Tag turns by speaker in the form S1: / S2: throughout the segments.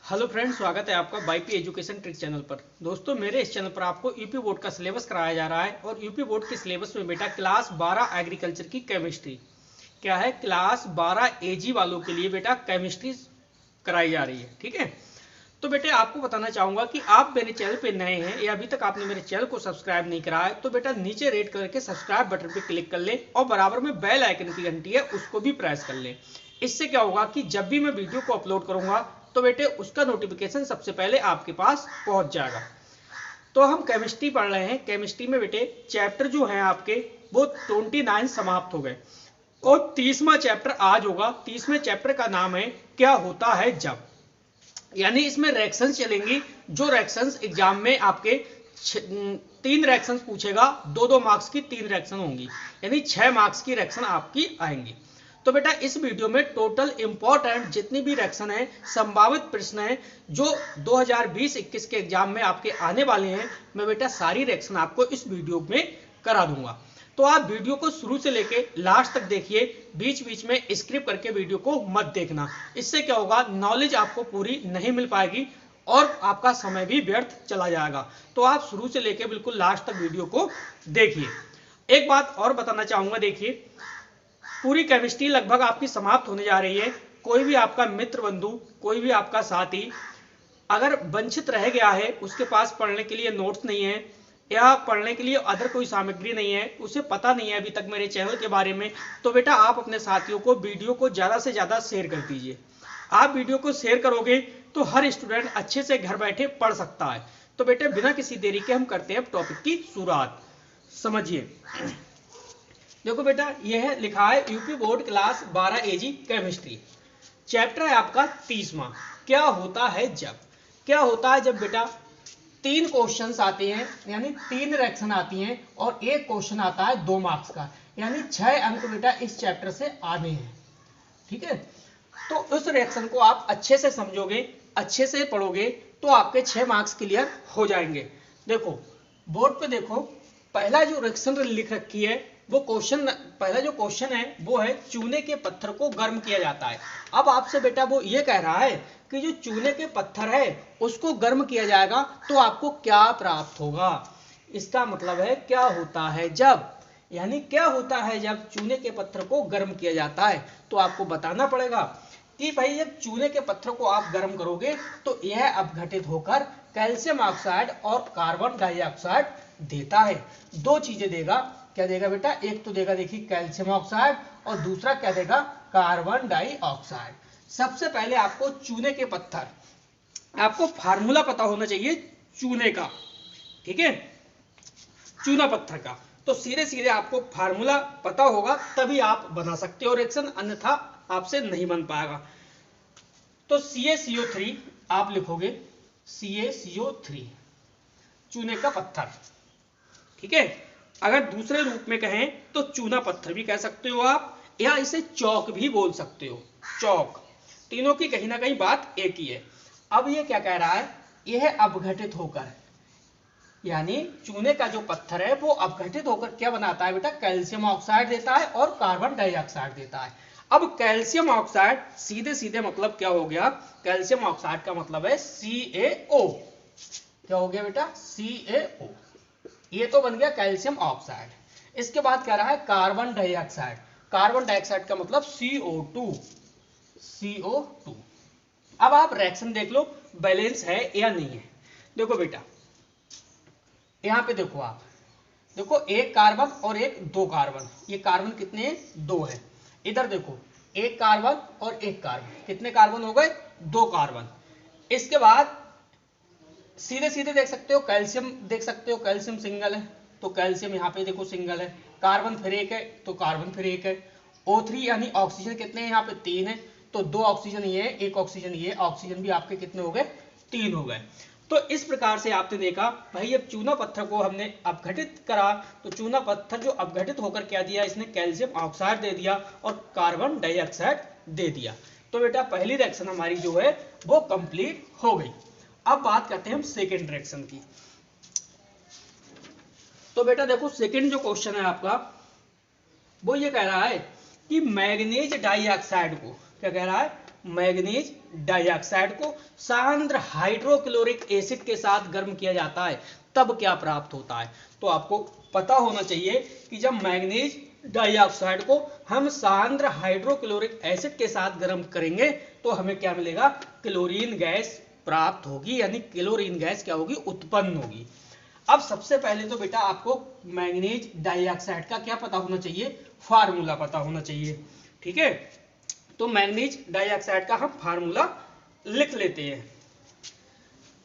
S1: Hello friends, स्वागत है आपका बाईपी एजुकेशन ट्रिक चैनल पर। दोस्तों, मेरे इस चैनल पर आपको यूपी बोर्ड का सिलेबस कराया जा रहा है और यूपी बोर्ड के सिलेबस में बेटा क्लास 12 एग्रीकल्चर की केमिस्ट्री क्या है, क्लास 12 एजी वालों के लिए बेटा केमिस्ट्री कराई जा रही है। ठीक है, तो बेटे आपको बताना चाहूंगा कि आप मेरे चैनल पे नए हैं या अभी तक आपने मेरे चैनल को सब्सक्राइब नहीं करा है तो बेटा नीचे रेड कलर के सब्सक्राइब बटन पे क्लिक कर ले और बराबर में बेल आइकन की घंटी है उसको भी प्रेस कर ले। इससे क्या होगा कि जब भी मैं वीडियो को अपलोड करूंगा तो बेटे उसका नोटिफिकेशन सबसे पहले आपके पास पहुंच जाएगा। तो हम केमिस्ट्री पढ़ रहे हैं। केमिस्ट्री में बेटे चैप्टर जो है आपके वो 29 समाप्त हो गए और 30वां चैप्टर आज होगा। 30वें चैप्टर का नाम है क्या होता है जब, यानी इसमें रिएक्शंस चलेंगी। जो रिएक्शंस एग्जाम में आपके 3 रिएक्शंस पूछेगा, 2-2 मार्क्स की 3 रिएक्शन होंगी, यानी 6 मार्क्स की रिएक्शन आपकी आएंगी। तो बेटा इस वीडियो में टोटल इंपॉर्टेंट जितनी भी रिएक्शन है, संभावित प्रश्न है जो 2020-21 के एग्जाम में आपके आने वाले हैं, मैं बेटा सारी रिएक्शन आपको इस वीडियो में करा दूंगा। तो आप वीडियो को शुरू से लेके लास्ट तक देखिए, बीच बीच में स्किप करके वीडियो को मत देखना। इससे क्या होगा, नॉलेज आपको पूरी नहीं मिल पाएगी और आपका समय भी व्यर्थ चला जाएगा। तो आप शुरू से लेके बिल्कुल लास्ट तक वीडियो को देखिए। एक बात और बताना चाहूंगा, देखिए पूरी केमिस्ट्री लगभग आपकी समाप्त होने जा रही है। कोई भी आपका मित्र बंधु, कोई भी आपका साथी अगर वंचित रह गया है, उसके पास पढ़ने के लिए नोट्स नहीं है या पढ़ने के लिए अदर कोई सामग्री नहीं है, उसे पता नहीं है अभी तक मेरे चैनल के बारे में, तो बेटा आप अपने साथियों को वीडियो को ज़्यादा से ज़्यादा शेयर कर दीजिए। आप वीडियो को शेयर करोगे तो हर स्टूडेंट अच्छे से घर बैठे पढ़ सकता है। तो बेटे बिना किसी देरी के हम करते हैं टॉपिक की शुरुआत। समझिए, देखो बेटा यह है लिखा है यूपी बोर्ड क्लास 12 एजी केमिस्ट्री, चैप्टर है आपका 30वां क्या होता है जब। क्या होता है जब बेटा 3 क्वेश्चंस आते हैं, यानी 3 रिएक्शन आती हैं और एक क्वेश्चन आता है 2 मार्क्स का, यानी 6 अंक बेटा इस चैप्टर से आने हैं। ठीक है, तो उस रिएक्शन को आप अच्छे से समझोगे, अच्छे से पढ़ोगे तो आपके 6 मार्क्स क्लियर हो जाएंगे। देखो बोर्ड पे देखो, पहला जो रिएक्शन लिख रखी है वो क्वेश्चन, पहला जो क्वेश्चन है वो है चूने के पत्थर को गर्म किया जाता है। अब आपसे बेटा वो ये कह रहा है कि जो चूने के पत्थर है उसको गर्म किया जाएगा तो आपको क्या प्राप्त होगा। इसका मतलब है क्या होता है जब, यानी क्या होता है जब चूने के पत्थर को गर्म किया जाता है। तो आपको बताना पड़ेगा कि भाई जब चूने के पत्थर को आप गर्म करोगे तो यह अपघटित होकर कैल्शियम ऑक्साइड और कार्बन डाइऑक्साइड देता है। 2 चीजें देगा। क्या देगा बेटा, एक तो देगा देखिए कैल्शियम ऑक्साइड और दूसरा क्या देगा, कार्बन डाइऑक्साइड। सबसे पहले आपको चूने के पत्थर, आपको फार्मूला पता होना चाहिए चूने का। ठीक है, चूना पत्थर का, तो सीधे सीधे आपको फार्मूला पता होगा तभी आप बना सकते हो रिएक्शन, अन्यथा आपसे नहीं बन पाएगा। तो CaCO3 आप लिखोगे, CaCO3 चूने का पत्थर। ठीक है, अगर दूसरे रूप में कहें तो चूना पत्थर भी कह सकते हो आप, या इसे चौक भी बोल सकते हो, चौक। तीनों की कहीं ना कहीं बात एक ही है। अब ये क्या कह रहा है, यह अपघटित होकर, यानी चूने का जो पत्थर है वो अपघटित होकर क्या बनाता है बेटा, कैल्शियम ऑक्साइड देता है और कार्बन डाइऑक्साइड देता है। अब कैल्शियम ऑक्साइड सीधे सीधे मतलब क्या हो गया, कैल्शियम ऑक्साइड का मतलब है CaO। क्या हो गया बेटा, CaO, ये तो बन गया कैल्शियम ऑक्साइड। इसके बाद कह रहा है कार्बन डाइऑक्साइड। कार्बन डाइऑक्साइड का मतलब CO2, CO2। अब आप रिएक्शन देख लो बैलेंस है या नहीं है। देखो बेटा यहां पे देखो, आप देखो एक कार्बन और एक 2 कार्बन, ये कार्बन कितने हैं, 2 है। इधर देखो एक कार्बन और एक कार्बन, कितने कार्बन हो गए, 2 कार्बन। इसके बाद सीधे सीधे देख सकते हो कैल्शियम, देख सकते हो कैल्शियम सिंगल है तो कैल्शियम यहाँ पे देखो सिंगल है, कार्बन फिर एक है तो कार्बन फिर एक है। O3 यानी ऑक्सीजन कितने हैं, यहाँ पे 3 है तो 2 ऑक्सीजन ये है, 1 ऑक्सीजन ये, ऑक्सीजन भी आपके कितने हो गए, 3 हो गए। तो इस प्रकार से आपने देखा भाई अब चूना पत्थर को हमने अपघटित करा तो चूना पत्थर जो अपघटित होकर क्या दिया, इसने कैल्शियम ऑक्साइड दे दिया और कार्बन डाइऑक्साइड दे दिया। तो बेटा पहली रिएक्शन हमारी जो है वो कंप्लीट हो गई। अब बात करते हैं हम सेकेंड रिएक्शन की। तो बेटा देखो सेकेंड जो क्वेश्चन है आपका वो ये कह रहा है कि मैग्नीज डाइऑक्साइड को, क्या कह रहा है, मैग्नीज डाइऑक्साइड को सांद्र हाइड्रोक्लोरिक एसिड के साथ गर्म किया जाता है तब क्या प्राप्त होता है। तो आपको पता होना चाहिए कि जब मैग्नीज डाइऑक्साइड को हम सांद्र हाइड्रोक्लोरिक एसिड के साथ गर्म करेंगे तो हमें क्या मिलेगा, क्लोरीन गैस प्राप्त होगी, यानी क्लोरीन गैस क्या होगी, उत्पन्न होगी। अब सबसे पहले तो बेटा आपको मैग्नीज डाइऑक्साइड का क्या पता होना चाहिए, फार्मूला पता होना चाहिए। ठीक है, तो मैग्नीज डाइऑक्साइड का हम फार्मूला लिख लेते हैं।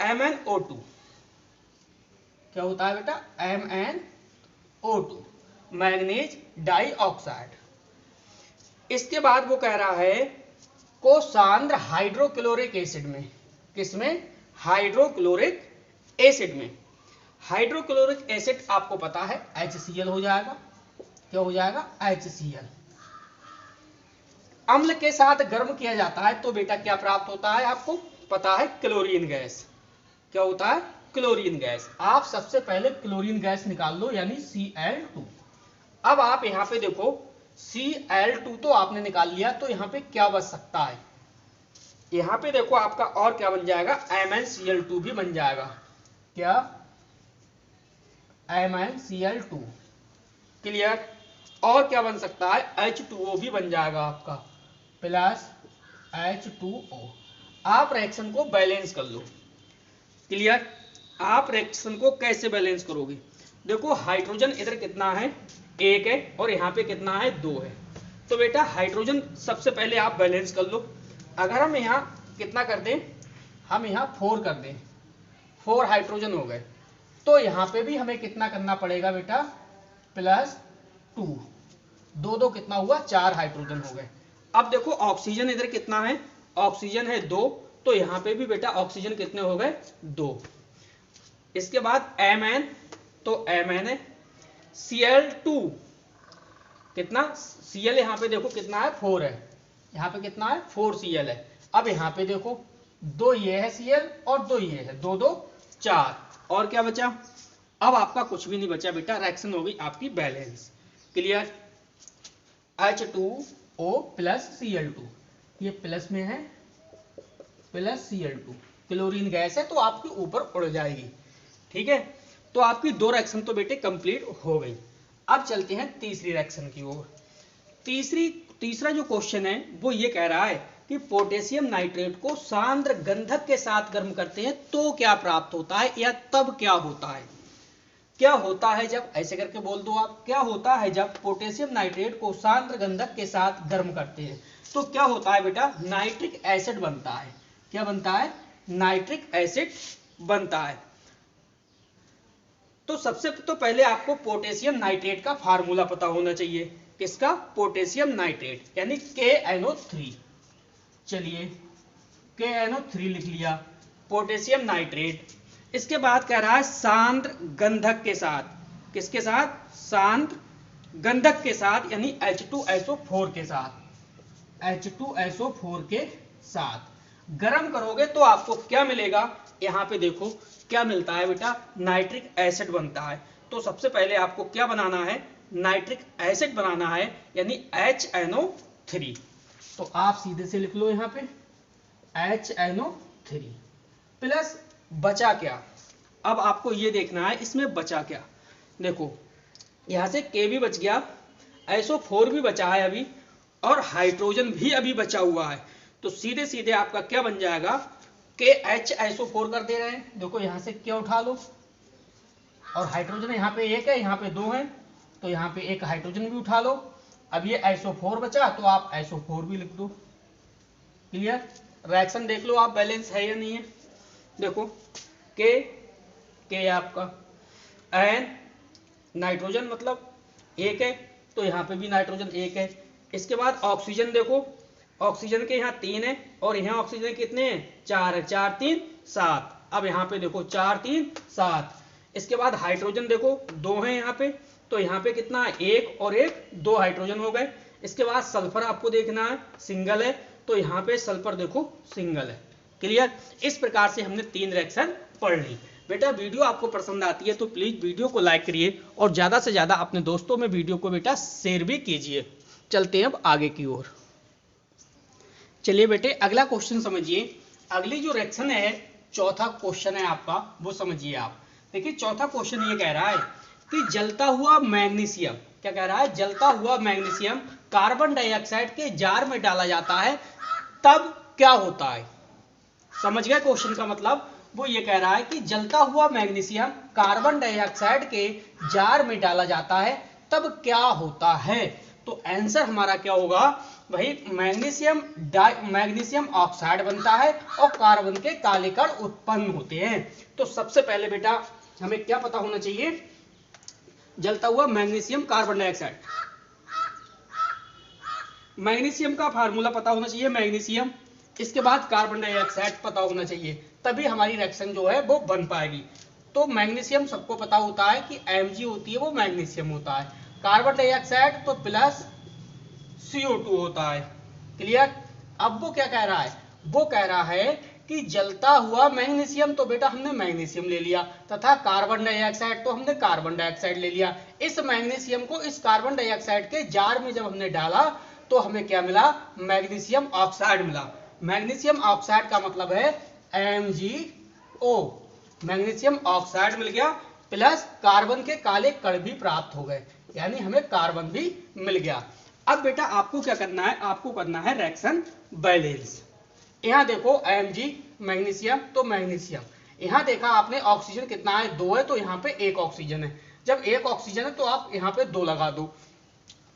S1: MnO2 क्या होता है बेटा, MnO2 मैग्नीज डाइऑक्साइड। इसके बाद वो कह रहा है को सांद्र हाइड्रोक्लोरिक एसिड में, किसमें, हाइड्रोक्लोरिक एसिड में। हाइड्रोक्लोरिक एसिड आपको पता है HCl हो जाएगा, क्या हो जाएगा, HCl। अम्ल के साथ गर्म किया जाता है तो बेटा क्या प्राप्त होता है, आपको पता है, क्लोरीन गैस। क्या होता है, क्लोरीन गैस। आप सबसे पहले क्लोरीन गैस निकाल लो, यानी Cl2। अब आप यहाँ पे देखो Cl2 तो आपने निकाल लिया, तो यहाँ पे क्या बच सकता है, यहाँ पे देखो आपका और क्या बन जाएगा, MnCl2 भी बन जाएगा। क्या, MnCl2, क्लियर। और क्या बन सकता है, H2O भी बन जाएगा आपका, प्लस H2O। आप रिएक्शन को बैलेंस कर लो, क्लियर। आप रिएक्शन को कैसे बैलेंस करोगे, देखो हाइड्रोजन इधर कितना है, 1 है, और यहाँ पे कितना है, 2 है। तो बेटा हाइड्रोजन सबसे पहले आप बैलेंस कर लो। अगर हम यहाँ कितना कर दें, हम यहाँ 4 कर दें, 4 हाइड्रोजन हो गए, तो यहाँ पे भी हमें कितना करना पड़ेगा बेटा, +2, 2 2 कितना हुआ, 4 हाइड्रोजन हो गए। अब देखो ऑक्सीजन इधर कितना है, ऑक्सीजन है 2, तो यहाँ पे भी बेटा ऑक्सीजन कितने हो गए, 2। इसके बाद Mn, तो Mn है, Cl2 कितना, Cl यहाँ पे देखो कितना है, 4 है, यहाँ पे कितना है, 4 Cl है। अब यहाँ पे देखो 2 ये है Cl और 2 ये है, 2 2 4, और क्या बचा, अब आपका कुछ भी नहीं बचा बेटा, रिएक्शन हो गई आपकी balance, clear. H2O plus Cl2, ये प्लस में है, प्लस Cl2, क्लोरीन गैस है तो आपके ऊपर उड़ जाएगी। ठीक है, तो आपकी 2 रिएक्शन तो बेटे कंप्लीट हो गई। अब चलते हैं तीसरी रिएक्शन की ओर। तीसरा जो क्वेश्चन है वो ये कह रहा है कि पोटेशियम नाइट्रेट को सांद्र गंधक के साथ गर्म करते हैं तो क्या प्राप्त होता है, या तब क्या होता है। क्या होता है जब, ऐसे करके बोल दो आप, क्या होता है जब पोटेशियम नाइट्रेट को सांद्र गंधक के साथ गर्म करते हैं तो क्या होता है बेटा, नाइट्रिक एसिड बनता है। क्या बनता है, नाइट्रिक एसिड बनता है। तो सबसे तो पहले आपको पोटेशियम नाइट्रेट का फार्मूला पता होना चाहिए, किसका, पोटेशियम नाइट्रेट, यानी KNO3। चलिए KNO3 लिख लिया, पोटेशियम नाइट्रेट। इसके बाद कह रहा है सांद्र गंधक के साथ, किसके साथ, सांद्र गंधक के साथ, यानी H2SO4 के साथ, H2SO4 के साथ गर्म करोगे तो आपको क्या मिलेगा, यहाँ पे देखो क्या मिलता है बेटा, नाइट्रिक एसिड बनता है। तो सबसे पहले आपको क्या बनाना है, नाइट्रिक एसिड बनाना है, यानी HNO3। तो आप सीधे से लिख लो यहाँ पे HNO3 प्लस बचा क्या, अब आपको ये देखना है इसमें बचा क्या। देखो यहाँ से K भी बच गया, SO4 भी बचा है अभी, और हाइड्रोजन भी अभी बचा हुआ है। तो सीधे सीधे आपका क्या बन जाएगा, KHSO4 कर दे रहे हैं, देखो यहाँ से क्या उठा लो, और हाइड्रोजन यहाँ पे 1 है, यहाँ पे 2 है, तो यहाँ पे एक हाइड्रोजन भी उठा लो। अब ये SO4 बचा तो आप SO4 भी लिख दो, क्लियर। रिएक्शन देख लो आप, बैलेंस है या नहीं है। देखो K आपका, N नाइट्रोजन मतलब 1 है, तो यहाँ पे भी नाइट्रोजन 1 है। इसके बाद ऑक्सीजन देखो, ऑक्सीजन के यहाँ 3 है, और यहाँ ऑक्सीजन कितने हैं, 4 है, 4 3 7। अब यहाँ पे देखो 4 3 7। इसके बाद हाइड्रोजन देखो 2 है यहाँ पे, तो यहाँ पे कितना है, 1 और 1 2 हाइड्रोजन हो गए। इसके बाद सल्फर आपको देखना है, सिंगल है, तो यहाँ पे सल्फर देखो सिंगल है, क्लियर। इस प्रकार से हमने 3 रिएक्शन पढ़ ली। बेटा वीडियो आपको पसंद आती है तो प्लीज वीडियो को लाइक करिए, और ज्यादा से ज्यादा अपने दोस्तों में वीडियो को बेटा शेयर भी कीजिए। चलते हैं अब आगे की ओर। चलिए बेटे अगला क्वेश्चन समझिए। अगली जो रिएक्शन है, चौथा क्वेश्चन है आपका, वो समझिए आप। देखिए चौथा क्वेश्चन ये कह रहा है कि जलता हुआ मैग्नीशियम, क्या कह रहा है, जलता हुआ मैग्नीशियम कार्बन डाइऑक्साइड के जार में डाला जाता है तब क्या होता है। समझ गए क्वेश्चन का मतलब? वो ये कह रहा है कि जलता हुआ मैग्नीशियम कार्बन डाइऑक्साइड के जार में डाला जाता है तब क्या होता है। तो आंसर हमारा क्या होगा भाई, मैग्नीशियम ऑक्साइड बनता है और कार्बन के काले कण उत्पन्न होते हैं। तो सबसे पहले बेटा हमें क्या पता होना चाहिए, जलता हुआ मैग्नीशियम कार्बन डाइऑक्साइड, मैग्नीशियम का फार्मूला पता होना चाहिए, मैग्नीशियम, इसके बाद कार्बन डाइऑक्साइड पता होना चाहिए, तभी हमारी रिएक्शन जो है वो बन पाएगी। तो मैग्नीशियम सबको पता होता है कि Mg होती है, वो मैग्नीशियम होता है। कार्बन डाइऑक्साइड तो प्लस CO2 होता है। क्लियर? अब वो क्या कह रहा है, वो कह रहा है कि जलता हुआ मैग्नीशियम, तो बेटा हमने मैग्नीशियम ले लिया, तथा कार्बन डाइऑक्साइड तो हमने कार्बन डाइऑक्साइड ले लिया। इस मैग्नीशियम को इस कार्बन डाइऑक्साइड के जार में जब हमने डाला तो हमें क्या मिला, मैग्नीशियम ऑक्साइड मिला। मैग्नीशियम ऑक्साइड का मतलब है MgO, मैग्नीशियम ऑक्साइड मिल गया, प्लस कार्बन के काले कण भी प्राप्त हो गए, यानी हमें कार्बन भी मिल गया। अब बेटा आपको क्या करना है, आपको करना है रिएक्शन बैलेंस। यहाँ देखो Mg मैग्नीशियम तो मैग्नीशियम, यहाँ देखा आपने ऑक्सीजन कितना है, 2 है, तो यहाँ पे 1 ऑक्सीजन है। जब 1 ऑक्सीजन है तो आप यहाँ पे 2 लगा दो,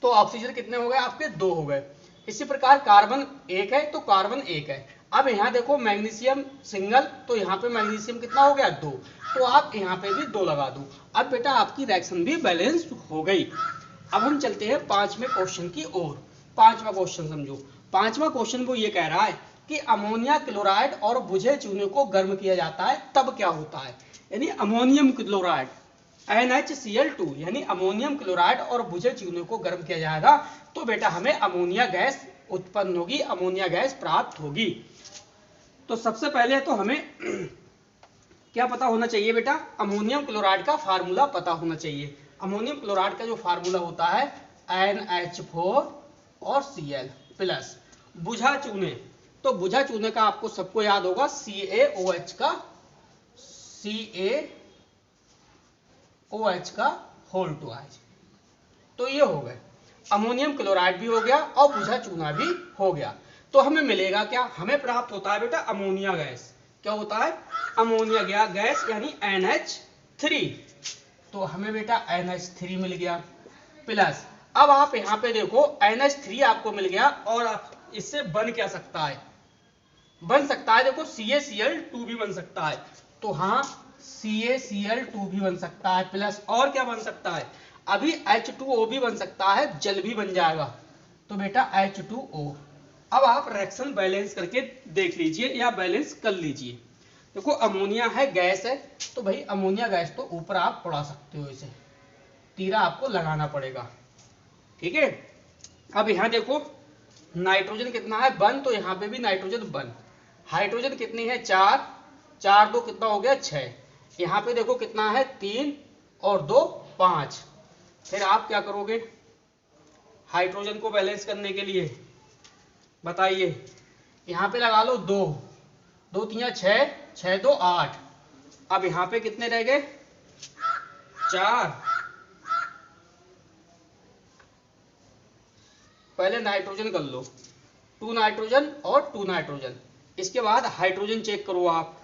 S1: तो ऑक्सीजन कितने हो गए आपके, 2 हो गए। इसी प्रकार कार्बन 1 है तो कार्बन 1 है। अब यहाँ देखो मैग्नीशियम सिंगल, तो यहाँ पे मैग्नीशियम कितना हो गया, 2, तो आप यहाँ पे भी 2 लगा दो। अब बेटा आपकी रिएक्शन भी बैलेंस हो गई। अब हम चलते हैं 5वें क्वेश्चन की ओर। 5वां क्वेश्चन समझो। 5वां क्वेश्चन वो ये कह रहा है कि अमोनिया क्लोराइड और बुझे चूने को गर्म किया जाता है तब क्या होता है। यानी अमोनियम क्लोराइड NaCl2, यानी अमोनियम क्लोराइड और बुझे चूने को गर्म किया जाएगा तो बेटा हमें अमोनिया गैस उत्पन्न होगी, अमोनिया गैस प्राप्त होगी। तो सबसे पहले तो हमें क्या पता होना चाहिए बेटा, अमोनियम क्लोराइड का फार्मूला पता होना चाहिए। अमोनियम क्लोराइड का जो फार्मूला होता है NH4 और Cl प्लस बुझा चूने, तो बुझा चूने का आपको सबको याद होगा CaOH का, CaOH का होल ट्वाइस। तो ये हो गए, अमोनियम क्लोराइड भी हो गया और बुझा चूना भी हो गया। तो हमें मिलेगा क्या, हमें प्राप्त होता है बेटा अमोनिया गैस। क्या होता है, अमोनिया गैस यानी NH3। तो हमें बेटा NH3 मिल गया, प्लस अब आप यहाँ पे देखो NH3 आपको मिल गया और इससे बन क्या सकता है, बन सकता है देखो CaCl2 भी बन सकता है। तो हाँ CaCl2 भी बन सकता है, प्लस और क्या बन सकता है, अभी H2O भी बन सकता है, जल भी बन जाएगा, तो बेटा H2O। अब आप रिएक्शन बैलेंस करके देख लीजिए या बैलेंस कर लीजिए। देखो अमोनिया है, गैस है, तो भाई अमोनिया गैस तो ऊपर आप उड़ा सकते हो, इसे तीरा आपको लगाना पड़ेगा, ठीक है। अब यहाँ देखो नाइट्रोजन कितना है, 1, तो यहाँ पे भी नाइट्रोजन 1। हाइड्रोजन कितनी है, 4, 4 2 कितना हो गया, 6। यहाँ पे देखो कितना है, 3 और 2 5। फिर आप क्या करोगे हाइड्रोजन को बैलेंस करने के लिए, बताइए। यहाँ पे लगा लो 2, 2 3 6, 6 2 8। अब यहाँ पे कितने रह गए, 4। पहले नाइट्रोजन कर लो, 2 नाइट्रोजन और 2 नाइट्रोजन। इसके बाद हाइड्रोजन चेक करो आप,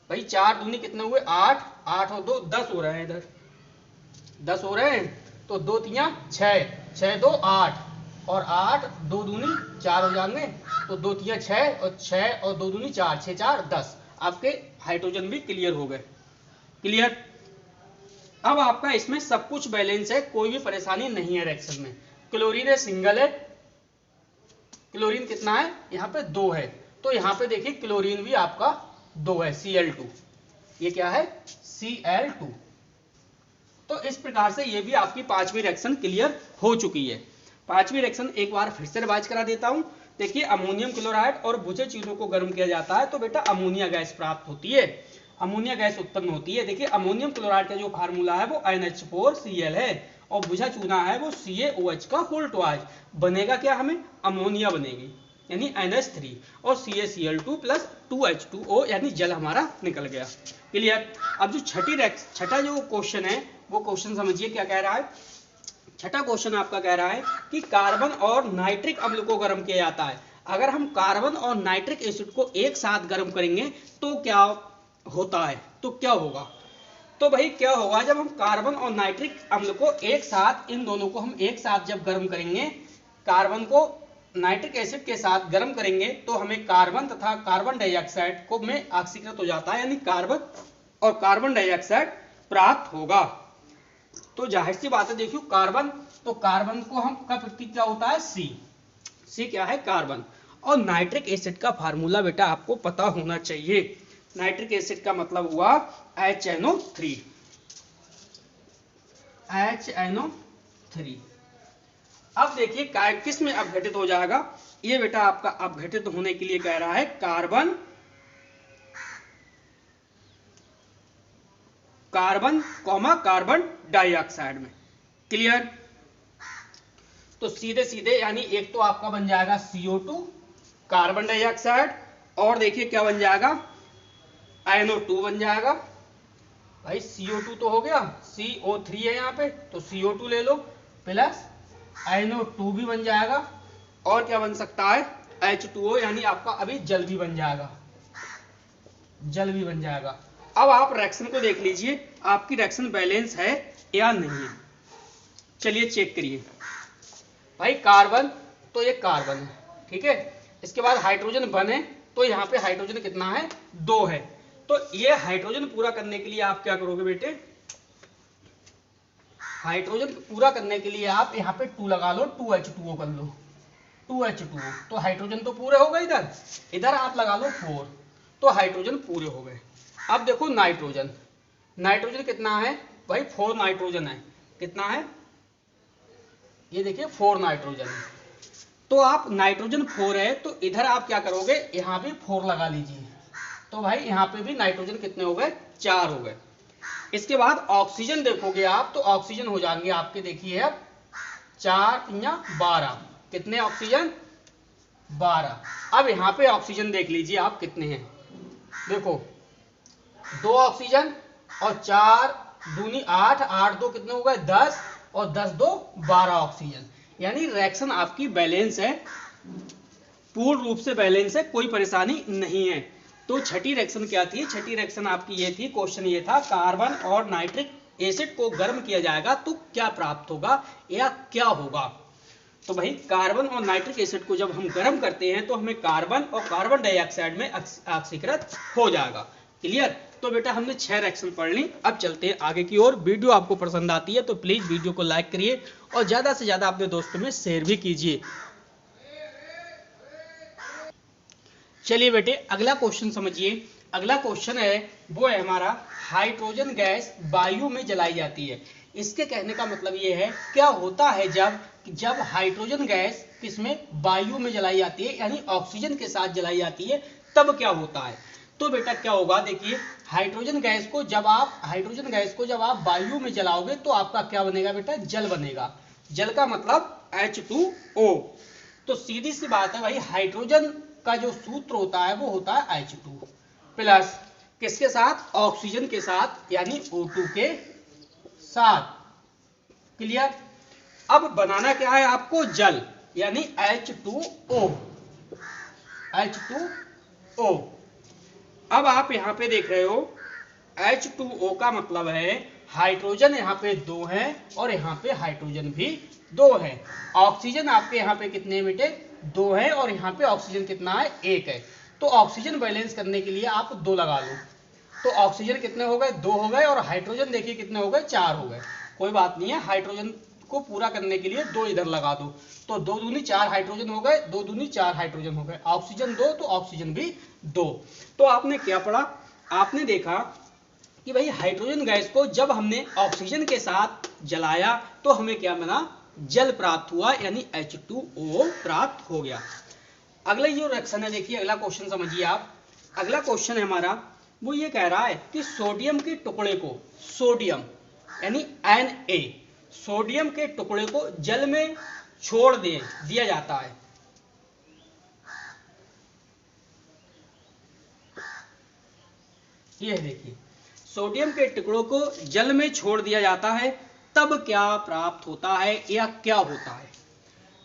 S1: भाई 4 दूनी कितने हुए, 8, 8 और 2 10 हो रहे हैं, इधर 10 हो रहे हैं। तो 2 3 6, 6 2 8 और 8 2 दूनी 4 हो जाएंगे, तो 2 3 6 और 6 और 2 दूनी 4, 6 4 10। आपके हाइड्रोजन भी क्लियर हो गए, क्लियर। अब आपका इसमें सब कुछ बैलेंस है, कोई भी परेशानी नहीं है रिएक्शन में। क्लोरीन है, सिंगल है, क्लोरीन कितना है, यहाँ पे 2 है, तो यहाँ पे देखिए क्लोरीन भी आपका 2 है, Cl2। ये क्या है, Cl2। तो इस प्रकार से ये भी आपकी 5वीं रिएक्शन क्लियर हो चुकी है। 5वीं रिएक्शन एक बार फिर से रिवाइज करा देता हूं। देखिए अमोनियम क्लोराइड और बुझे चूनों को गर्म किया जाता है तो बेटा अमोनिया गैस प्राप्त होती है, अमोनिया गैस उत्पन्न होती है। देखिए अमोनियम क्लोराइड का जो फार्मूला है वो NH4Cl है और बुझा चूना है वो CaOH का होल ट्वाइस। बनेगा क्या, हमें अमोनिया बनेगी। यानी NH3 और CaCl2 प्लस 2H2O यानी जल हमारा निकल गया। क्लियर। अब जो छठा जो क्वेश्चन है वो क्वेश्चन समझिए क्या कह रहा है। छठा क्वेश्चन आपका कह रहा है कि कार्बन और नाइट्रिक अम्ल को गर्म किया जाता है। अगर हम कार्बन और नाइट्रिक एसिड को एक साथ गर्म करेंगे तो क्या होता है, तो क्या होगा। तो भाई क्या होगा, जब हम कार्बन और नाइट्रिक अम्ल को एक साथ, इन दोनों को हम एक साथ जब गर्म करेंगे, कार्बन को नाइट्रिक एसिड के साथ गर्म करेंगे तो हमें कार्बन तथा कार्बन डाइऑक्साइड को में ऑक्सीकृत हो जाता है, यानी कार्बन और कार्बन डाइऑक्साइड प्राप्त होगा। तो जाहिर सी बात है, देखियो कार्बन, तो कार्बन को हम का प्रतीक क्या होता है, सी क्या है, कार्बन। और नाइट्रिक एसिड का फार्मूला बेटा आपको पता होना चाहिए। नाइट्रिक एसिड का मतलब हुआ HNO3। अब देखिए किस में अपघटित हो जाएगा, ये बेटा आपका अपघटित होने के लिए कह रहा है कार्बन कार्बन डाइऑक्साइड में। क्लियर। तो सीधे यानी एक तो आपका बन जाएगा CO2 कार्बन डाइऑक्साइड, और देखिए क्या बन जाएगा, NO2 बन जाएगा। भाई CO2 तो हो गया, CO3 है यहाँ पे तो CO2 ले लो, प्लस NO2 भी बन जाएगा, और क्या बन सकता है, H2O यानी आपका अभी जल भी बन जाएगा। अब आप रिएक्शन को देख लीजिए, आपकी रिएक्शन बैलेंस है या नहीं है। चलिए चेक करिए। भाई कार्बन, तो ये कार्बन है, ठीक है। इसके बाद हाइड्रोजन बने, तो यहाँ पे हाइड्रोजन कितना है, 2 है। तो ये हाइड्रोजन पूरा करने के लिए आप क्या करोगे बेटे, हाइड्रोजन पूरा करने के लिए आप यहाँ पे 2 लगा लो, 2H2O कर लो, 2H2O। तो हाइड्रोजन तो पूरे हो गए, इधर आप लगा लो 4, तो हाइड्रोजन पूरे हो गए। अब देखो नाइट्रोजन कितना है भाई, 4 नाइट्रोजन है, कितना है, ये देखिए 4 नाइट्रोजन है। तो आप नाइट्रोजन 4 है, तो इधर आप क्या करोगे, यहाँ भी 4 लगा लीजिए, तो भाई यहाँ पे भी नाइट्रोजन कितने हो गए, 4 हो गए। इसके बाद ऑक्सीजन देखोगे आप, तो ऑक्सीजन हो जाएंगे आपके, देखिए अब 4 या 12, कितने ऑक्सीजन, 12। अब यहाँ पे ऑक्सीजन देख लीजिए आप कितने हैं, देखो 2 ऑक्सीजन और 4 दूनी 8, 8 2 कितने हो गए, 10, और 10 2 12 ऑक्सीजन। यानी रिएक्शन आपकी बैलेंस है, पूर्ण रूप से बैलेंस है, कोई परेशानी नहीं है। तो छठी रिएक्शन क्या थी, छठी रिएक्शन आपकी ये थी, क्वेश्चन ये था कार्बन और नाइट्रिक एसिड को गर्म किया जाएगा तो क्या प्राप्त होगा या क्या होगा। तो भाई कार्बन और नाइट्रिक एसिड को जब हम गर्म करते हैं तो हमें कार्बन और कार्बन डाइऑक्साइड में ऑक्सीकृत हो जाएगा। क्लियर। तो बेटा हमने 6 रिएक्शन पढ़ ली, अब चलते हैं आगे की ओर। वीडियो आपको पसंद आती है तो प्लीज वीडियो को लाइक करिए और ज्यादा से ज्यादा अपने दोस्तों में शेयर भी कीजिए। चलिए बेटे अगला क्वेश्चन समझिए। अगला क्वेश्चन है वो है हमारा, हाइड्रोजन गैस वायु में जलाई जाती है। इसके कहने का मतलब ये है, क्या होता है जब हाइड्रोजन गैस किसमें, वायु में जलाई जाती है, यानी ऑक्सीजन के साथ जलाई जाती है, तब क्या होता है। तो बेटा क्या होगा, देखिए हाइड्रोजन गैस को जब आप वायु में जलाओगे तो आपका क्या बनेगा बेटा, जल बनेगा। जल का मतलब H2O। तो सीधी सी बात है भाई, हाइड्रोजन का जो सूत्र होता है वो होता है H2 प्लस किसके साथ, ऑक्सीजन के साथ, यानी O2 के साथ। क्लियर। अब बनाना क्या है आपको, जल, यानी H2O। अब आप यहां पे देख रहे हो H2O का मतलब है हाइड्रोजन यहाँ पे 2 है और यहाँ पे हाइड्रोजन भी 2 है। ऑक्सीजन आपके यहाँ पे कितने बेटे, 2 है, और यहाँ पे ऑक्सीजन कितना है, 1 है। तो ऑक्सीजन बैलेंस करने के लिए आप 2 लगा लो, तो ऑक्सीजन कितने हो गए, 2 हो गए, और हाइड्रोजन देखिए कितने हो गए, 4 हो गए। कोई बात नहीं है, हाइड्रोजन को पूरा करने के लिए 2 इधर लगा दो, तो 2 दूनी 4 हाइड्रोजन हो गए, 2 दूनी 4 हाइड्रोजन हो गए, ऑक्सीजन 2 तो ऑक्सीजन भी 2। तो आपने क्या पढ़ा, आपने देखा कि भाई हाइड्रोजन गैस को जब हमने ऑक्सीजन के साथ जलाया तो हमें क्या बना, जल प्राप्त हुआ, यानी H2O प्राप्त हो गया। अगला जो रिएक्शन है, देखिए अगला क्वेश्चन समझिए आप। अगला क्वेश्चन है हमारा, वो ये कह रहा है कि सोडियम के टुकड़े को, सोडियम यानी Na, सोडियम के टुकड़े को जल में छोड़ दिया जाता है। ये देखिए, सोडियम के टुकड़ों को जल में छोड़ दिया जाता है तब क्या प्राप्त होता है या क्या होता है।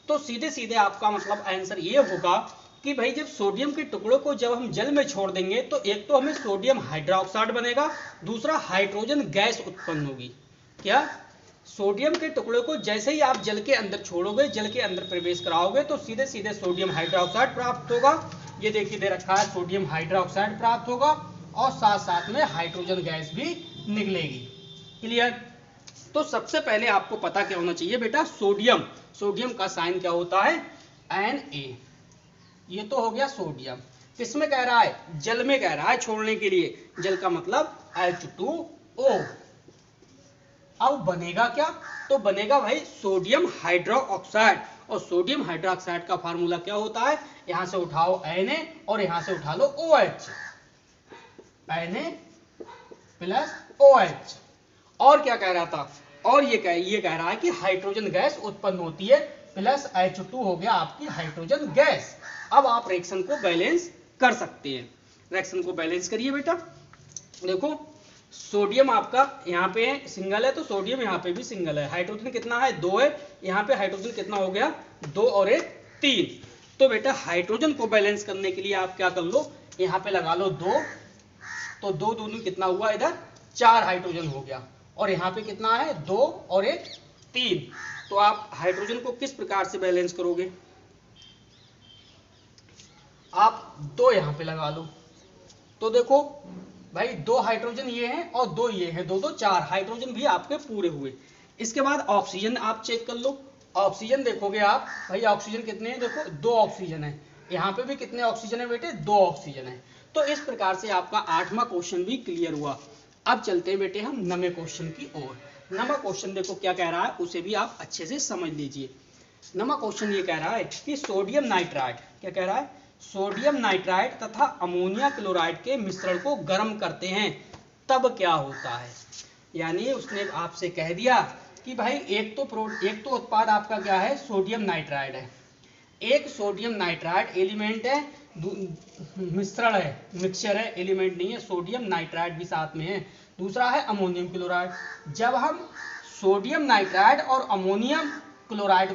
S1: तो सीधे सीधे आपका मतलब आंसर ये होगा कि भाई जब सोडियम के टुकड़ों को जब हम जल में छोड़ देंगे तो एक तो हमें सोडियम हाइड्रोक्साइड बनेगा, दूसरा हाइड्रोजन गैस उत्पन्न होगी। क्या? सोडियम के टुकड़ों को जैसे ही आप जल के अंदर छोड़ोगे, जल के अंदर प्रवेश कराओगे तो सीधे सीधे सोडियम हाइड्रोक्साइड प्राप्त होगा। ये देखिए दे रखा है, सोडियम हाइड्रोक्साइड प्राप्त होगा और साथ साथ में हाइड्रोजन गैस भी निकलेगी। क्लियर? तो सबसे पहले आपको पता क्या होना चाहिए बेटा, सोडियम, सोडियम का साइन क्या होता है, Na। ये तो हो गया सोडियम। किसमें कह रहा है? जल में कह रहा है छोड़ने के लिए। जल का मतलब H2O। अब बनेगा क्या? तो बनेगा भाई सोडियम हाइड्रोक्साइड, और सोडियम हाइड्रोक्साइड का फार्मूला क्या होता है, यहां से उठाओ Na और यहां से उठा लो OH, Na प्लस OH। और क्या कह रहा था, और ये कह रहा है कि हाइड्रोजन गैस उत्पन्न होती है, प्लस H2 हो गया आपकी हाइड्रोजन गैस। अब आप रिएक्शन को बैलेंस कर सकते हैं। रिएक्शन को बैलेंस करिए बेटा। देखो सोडियम आपका यहाँ पे सिंगल है तो सोडियम यहाँ पे भी सिंगल है। हाइड्रोजन कितना है? 2 है। यहाँ पे हाइड्रोजन कितना हो गया? 2 और 1 3। तो बेटा हाइड्रोजन को बैलेंस करने के लिए आप क्या कर लो, यहाँ पे लगा लो 2, तो 2 दूनी कितना हुआ, इधर 4 हाइड्रोजन हो गया, और यहाँ पे कितना है? 2 और 1 3। तो आप हाइड्रोजन को किस प्रकार से बैलेंस करोगे? आप 2 यहाँ पे लगा लो, तो देखो भाई 2 हाइड्रोजन ये हैं और 2 ये हैं, 2 2 4 हाइड्रोजन भी आपके पूरे हुए। इसके बाद ऑक्सीजन आप चेक कर लो। ऑक्सीजन देखोगे आप, भाई ऑक्सीजन कितने हैं? देखो 2 ऑक्सीजन है। यहाँ पे भी कितने ऑक्सीजन है बेटे? 2 ऑक्सीजन है। तो इस प्रकार से आपका 8वां क्वेश्चन भी क्लियर हुआ। अब चलते हैं बेटे हम 9वें क्वेश्चन की ओर। 9वां क्वेश्चन देखो क्या कह रहा है, उसे भी आप अच्छे से समझ लीजिए। 9वां क्वेश्चन ये कह रहा है कि सोडियम नाइट्राइड, क्या कह रहा है, सोडियम नाइट्राइड तथा अमोनिया क्लोराइड के मिश्रण को गर्म करते हैं तब क्या होता है। यानी उसने आपसे कह दिया कि भाई एक तो उत्पाद आपका क्या है, सोडियम नाइट्राइड है। एक सोडियम नाइट्राइड एलिमेंट है, मिश्रण है, मिक्सचर है, एलिमेंट नहीं है, सोडियम नाइट्राइड भी साथ में है। दूसरा है अमोनियम क्लोराइड। जब हम सोडियम नाइट्राइड और अमोनियम क्लोराइड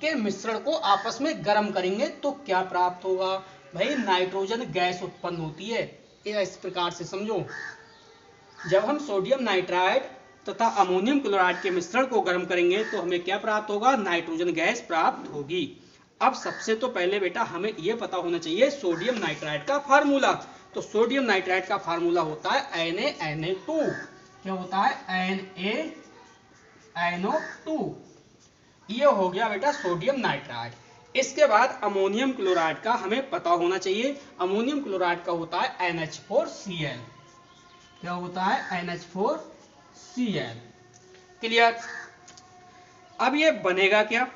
S1: के मिश्रण को आपस में गर्म करेंगे तो क्या प्राप्त होगा? भाई नाइट्रोजन गैस उत्पन्न होती है। इस प्रकार से समझो, जब हम सोडियम नाइट्राइड तथा अमोनियम क्लोराइड के मिश्रण को गर्म करेंगे तो हमें क्या प्राप्त होगा? नाइट्रोजन गैस प्राप्त होगी। अब सबसे तो पहले बेटा हमें यह पता होना चाहिए सोडियम नाइट्राइड का फार्मूला। तो सोडियम नाइट्राइड का फार्मूला होता है Na2। क्या होता है? NaNO2। ये हो गया बेटा सोडियम नाइट्राइड। इसके बाद अमोनियम क्लोराइड का हमें पता होना चाहिए। अमोनियम क्लोराइड का होता है NH4Cl। क्या होता है? NH4Cl। क्लियर? अब ये बनेगा क्या?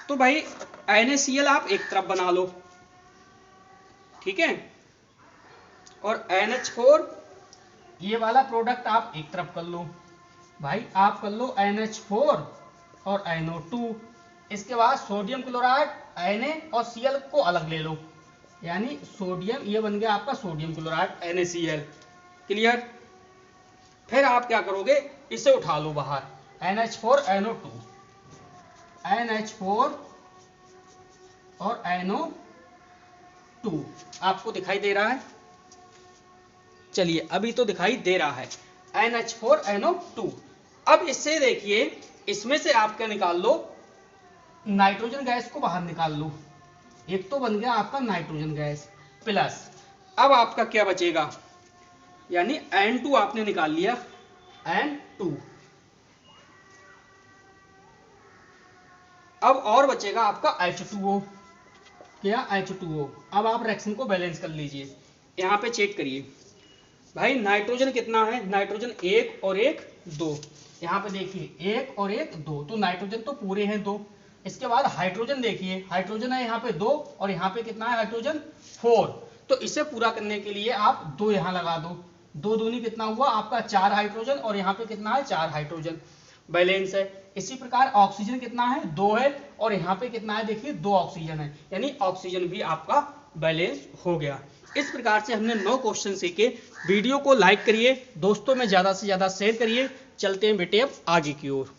S1: तो भाई NaCl आप एक तरफ बना लो, ठीक है, और NH4 ये वाला प्रोडक्ट आप एक तरफ कर लो। भाई आप कर लो NH4 और NO2। इसके बाद सोडियम क्लोराइड Na और Cl को अलग ले लो, यानी सोडियम, ये बन गया आपका सोडियम क्लोराइड NaCl। क्लियर? फिर आप क्या करोगे, इसे उठा लो बाहर, NH4 NO2, NH4 और NO2। आपको दिखाई दे रहा है? चलिए अभी तो दिखाई दे रहा है, NH4 NO2। अब इससे देखिए, इसमें से आप क्या निकाल लो, नाइट्रोजन गैस को बाहर निकाल लो। एक तो बन गया आपका नाइट्रोजन गैस, प्लस अब आपका क्या बचेगा, यानी N2 आपने निकाल लिया, N2। अब और बचेगा आपका H2O। क्या? H2O। अब आप रिएक्शन को बैलेंस कर लीजिए। यहाँ पे चेक करिए भाई, नाइट्रोजन कितना है? नाइट्रोजन 1 और 1 2। यहाँ पे देखिए 1 और 1 2, तो नाइट्रोजन तो पूरे हैं 2। इसके बाद हाइड्रोजन देखिए, हाइड्रोजन है यहाँ पे 2 और यहाँ पे कितना है हाइड्रोजन? 4। तो इसे पूरा करने के लिए आप 2 यहाँ लगा दो, 2 दूनी कितना हुआ आपका? 4 हाइड्रोजन, और यहाँ पे कितना है? 4 हाइड्रोजन, बैलेंस है। इसी प्रकार ऑक्सीजन कितना है? 2 है, और यहाँ पे कितना है? देखिए 2 ऑक्सीजन है, यानी ऑक्सीजन भी आपका बैलेंस हो गया। इस प्रकार से हमने 9 क्वेश्चन सीखे। वीडियो को लाइक करिए, दोस्तों में ज़्यादा से ज़्यादा शेयर करिए। चलते हैं बेटे अब आगे की ओर।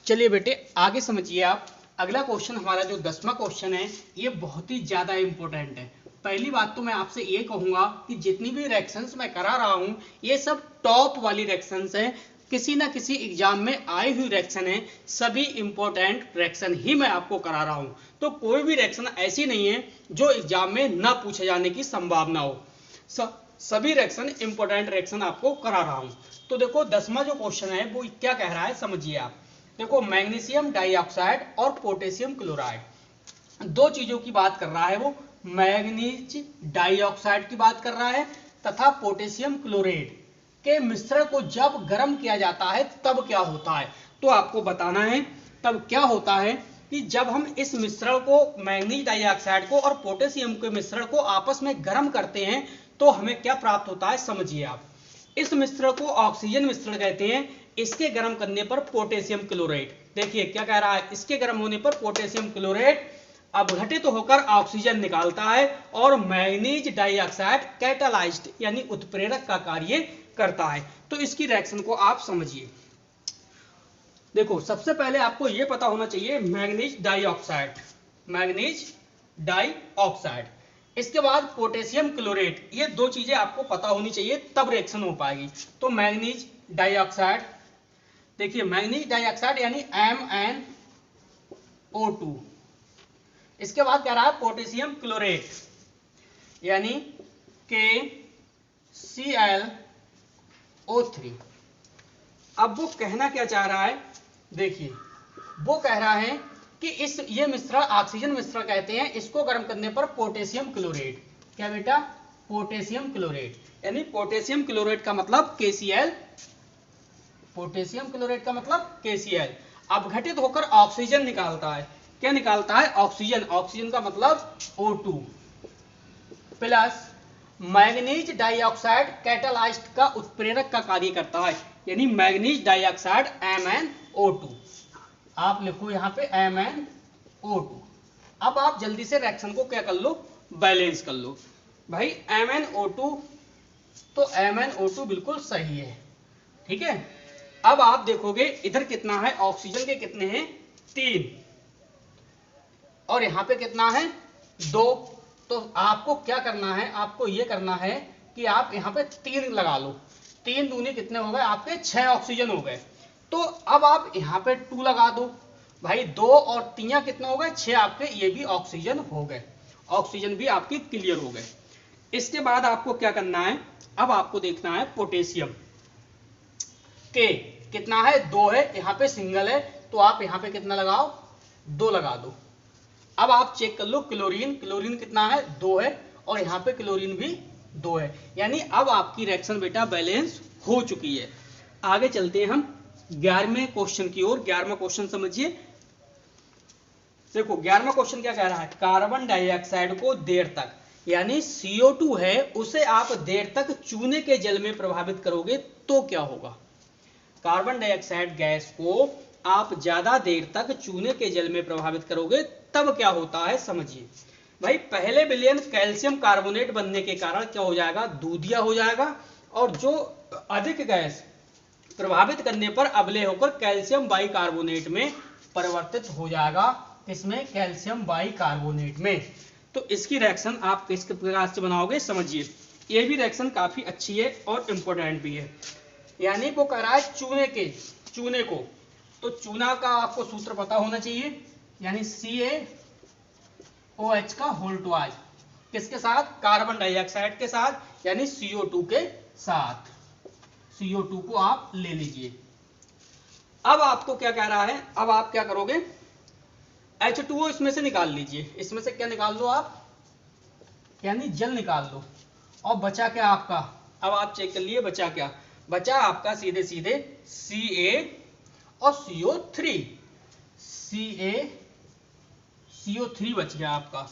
S1: चलिए बेटे आगे समझिए आप। अगला क्वेश्चन हमारा जो 10वां क्वेश्चन है ये बहुत ही ज़्यादा इंपॉर्टेंट है। पहली बात तो मैं आपसे ये कहूँगा कि जितनी भी रिएक्शंस मैं करा रहा हूँ ये सब टॉप वाली रिएक्शंस हैं, किसी ना किसी एग्जाम में आई हुई रिएक्शन है, सभी इंपॉर्टेंट रिएक्शन ही मैं आपको करा रहा हूँ। तो कोई भी रिएक्शन ऐसी नहीं है जो एग्जाम में ना पूछे जाने की संभावना हो। सभी रिएक्शन इंपॉर्टेंट रिएक्शन आपको करा रहा हूँ। तो देखो 10वां जो क्वेश्चन है वो क्या कह रहा है समझिए आप। देखो मैग्नीशियम डाइऑक्साइड और पोटेशियम क्लोराइड दो चीजों की बात कर रहा है। वो मैग्नीज डाइऑक्साइड की बात कर रहा है तथा पोटेशियम क्लोराइड के मिश्रण को जब गर्म किया जाता है तब क्या होता है। तो आपको बताना है तब क्या होता है कि जब हम इस मिश्रण को मैग्नीज डाइऑक्साइड को और पोटेशियम के मिश्रण को आपस में गर्म करते हैं तो हमें क्या प्राप्त होता है समझिए आप। इस मिश्रण को ऑक्सीजन मिश्रण कहते हैं। इसके गर्म करने पर पोटेशियम क्लोराइड, देखिए क्या कह रहा है, इसके गर्म होने पर पोटेशियम क्लोराइड अपघटित होकर ऑक्सीजन निकालता है और मैग्नीज डाइऑक्साइड कैटालाइज्ड यानी उत्प्रेरक का कार्य करता है। तो इसकी रिएक्शन को आप समझिए। देखो सबसे पहले आपको यह पता होना चाहिए मैग्नीज डाइऑक्साइड, इसके बाद पोटेशियम क्लोराइड, ये दो चीजें आपको पता होनी चाहिए तब रिएक्शन हो पाएगी। तो मैग्नीज डाइऑक्साइड, देखिए मैग्नीज डाइऑक्साइड यानी MnO2, इसके बाद कह रहा है पोटेशियम क्लोराइड यानी KClO3। अब वो कहना क्या चाह रहा है, देखिए वो कह रहा है कि ये मिश्रण ऑक्सीजन मिश्रण कहते हैं, इसको गर्म करने पर पोटेशियम क्लोराइड, क्या बेटा पोटेशियम क्लोराइड, यानी पोटेशियम क्लोराइड का मतलब KCl, पोटेशियम क्लोराइड का मतलब KCl अपघटित होकर ऑक्सीजन निकालता है। क्या निकालता है ऑक्सीजन, ऑक्सीजन का मतलब O2 प्लस मैग्नीज डाइऑक्साइड कैटालाइस्ट का उत्प्रेरक का कार्य करता है यानी मैग्नीज डाइऑक्साइड MnO2। आप लिखो यहाँ पे MnO2। अब आप जल्दी से रिएक्शन को क्या कर लो, बैलेंस कर लो भाई। MnO2, तो MnO2 बिल्कुल सही है, ठीक है। अब आप देखोगे इधर कितना है, ऑक्सीजन के कितने हैं 3 और यहां पे कितना है 2। तो आपको क्या करना है, आपको ये करना है कि आप यहां पे 3 लगा लो, 3 दूनी कितने हो गए आपके 6 ऑक्सीजन हो गए। तो अब आप यहां पे 2 लगा दो भाई, 2 और 3 कितने हो गए 6 आपके, ये भी ऑक्सीजन हो गए, ऑक्सीजन भी आपकी क्लियर हो गए। इसके बाद आपको क्या करना है, अब आपको देखना है पोटेशियम के कितना है 2 है, यहां पे सिंगल है तो आप यहां पे कितना लगाओ 2 लगा दो। अब आप चेक कर लो क्लोरीन, क्लोरीन कितना है 2 है और यहां पे क्लोरीन भी 2 है, यानी अब आपकी रिएक्शन बेटा बैलेंस हो चुकी है। आगे चलते हैं हम 11वें क्वेश्चन की ओर। 11वां क्वेश्चन समझिए। देखो 11वां क्वेश्चन क्या कह रहा है, कार्बन डाइऑक्साइड को देर तक यानी CO2 है उसे आप देर तक चूने के जल में प्रभावित करोगे तो क्या होगा। कार्बन डाइऑक्साइड गैस को आप ज्यादा देर तक चूने के जल में प्रभावित करोगे तब क्या होता है समझिए। भाई पहले विलयन कैल्शियम कार्बोनेट बनने के कारण क्या हो जाएगा, दूधिया हो जाएगा और जो अधिक गैस प्रभावित करने पर अवलय होकर कैल्शियम बाइकार्बोनेट में परिवर्तित हो जाएगा, इसमें कैल्शियम बाइकार्बोनेट में। तो इसकी रिएक्शन आप किस प्रकार से बनाओगे समझिए। ये भी रिएक्शन काफी अच्छी है और इंपॉर्टेंट भी है। यानी वो कह रहा है चूने को, तो चूना का आपको सूत्र पता होना चाहिए, यानी CaOH का होल ट्वाइस, किसके साथ, कार्बन डाइऑक्साइड के साथ, यानी CO2 के साथ। CO2 को आप ले लीजिए। अब आपको क्या कह रहा है, अब आप क्या करोगे, H2O इसमें से निकाल लीजिए, इसमें से क्या निकाल लो आप, यानी जल निकाल लो। और बचा क्या आपका, अब आप चेक कर लिए बचा क्या, बचा आपका सीधे सीधे Ca और CO3, CO3 बच गया आपका,